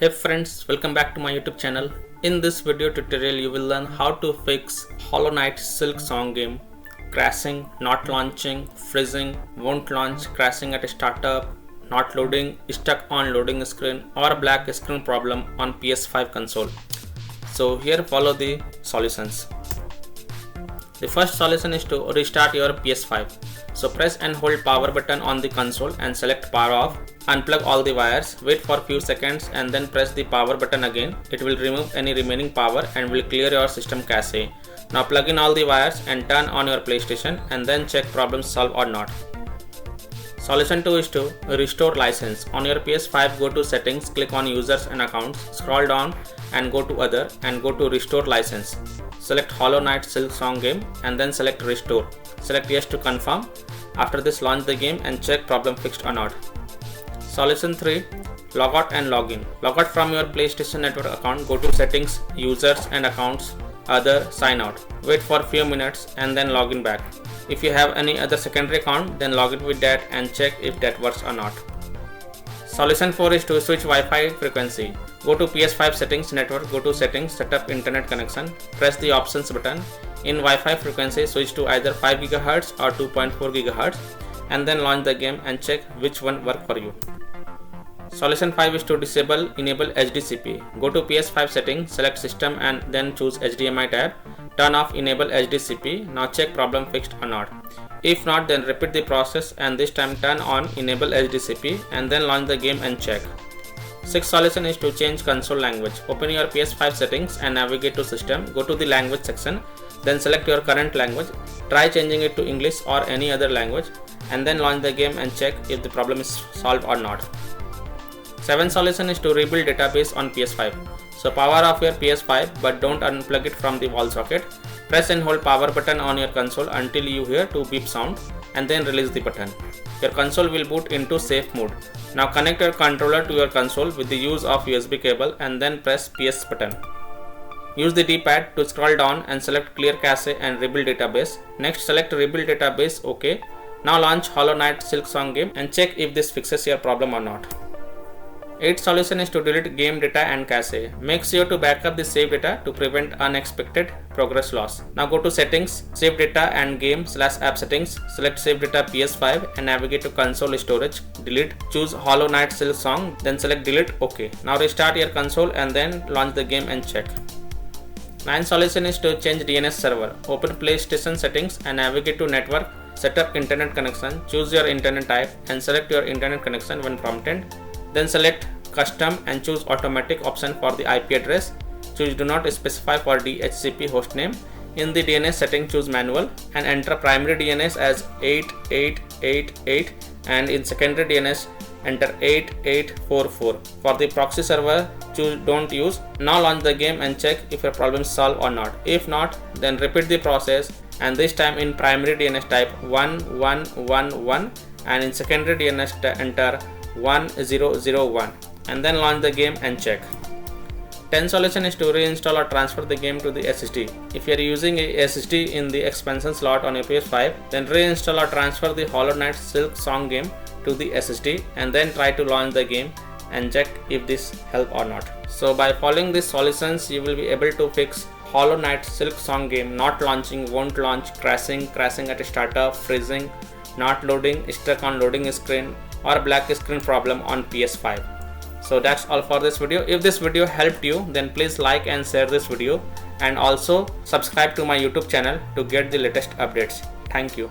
Hey friends, welcome back to my YouTube channel. In this video tutorial you will learn how to fix Hollow Knight Silksong game crashing, not launching, freezing, won't launch, crashing at startup, not loading, stuck on loading screen or black screen problem on PS5 console. So here follow the solutions. The first solution is to restart your PS5. So press and hold power button on the console and select power off. Unplug all the wires, wait for few seconds and then press the power button again. It will remove any remaining power and will clear your system cache. Now plug in all the wires and turn on your PlayStation and then check problem solved or not. Solution 2 is to restore license. On your PS5 go to settings, click on users and accounts, scroll down and go to other and go to restore license. Select Hollow Knight Silksong game and then select restore. Select yes to confirm. After this launch the game and check problem fixed or not. Solution 3. Log out and log in. Log out from your PlayStation Network account, go to settings, users and accounts, other, sign out. Wait for a few minutes and then log in back. If you have any other secondary account then log in with that and check if that works or not. Solution 4 is to switch Wi-Fi frequency. Go to PS5 settings network, go to settings, set up internet connection, press the options button. In Wi-Fi frequency switch to either 5 GHz or 2.4 GHz and then launch the game and check which one work for you. Solution 5 is to enable HDCP. Go to PS5 settings, select system and then choose HDMI tab. Turn off enable HDCP. Now check problem fixed or not. If not then repeat the process and this time turn on enable HDCP and then launch the game and check. Sixth solution is to change console language. Open your PS5 settings and navigate to system. Go to the language section. Then select your current language. Try changing it to English or any other language and then launch the game and check if the problem is solved or not. Seventh solution is to rebuild database on PS5. So power off your PS5 but don't unplug it from the wall socket. Press and hold power button on your console until you hear 2 beep sound and then release the button. Your console will boot into safe mode. Now connect your controller to your console with the use of USB cable and then press PS button. Use the D-pad to scroll down and select clear cache and rebuild database. Next select rebuild database OK. Now launch Hollow Knight Silksong game and check if this fixes your problem or not. Eighth solution is to delete game data and cache. Make sure to backup the saved data to prevent unexpected progress loss. Now go to settings, save data and game/app settings. Select save data PS5 and navigate to console storage, delete, choose Hollow Knight Silksong, then select delete OK. Now restart your console and then launch the game and check. Ninth solution is to change DNS server. Open PlayStation settings and navigate to network, set up internet connection, choose your internet type and select your internet connection when prompted. Then select custom and choose automatic option for the IP address. Choose do not specify for DHCP hostname. In the DNS setting choose manual and enter primary DNS as 8888 and in secondary DNS enter 8844. For the proxy server choose don't use. Now launch the game and check if your problem is solved or not. If not then repeat the process and this time in primary DNS type 1111 and in secondary DNS enter 1001 and then launch the game and check. 10th solution is to reinstall or transfer the game to the SSD. If you are using a SSD in the expansion slot on your PS5 then reinstall or transfer the Hollow Knight Silksong game to the SSD and then try to launch the game and check if this help or not. So by following these solutions you will be able to fix Hollow Knight Silksong game not launching, won't launch, crashing at startup, freezing, not loading, stuck on loading screen or black screen problem on PS5. So that's all for this video. If this video helped you then please like and share this video and also subscribe to my YouTube channel to get the latest updates. Thank you.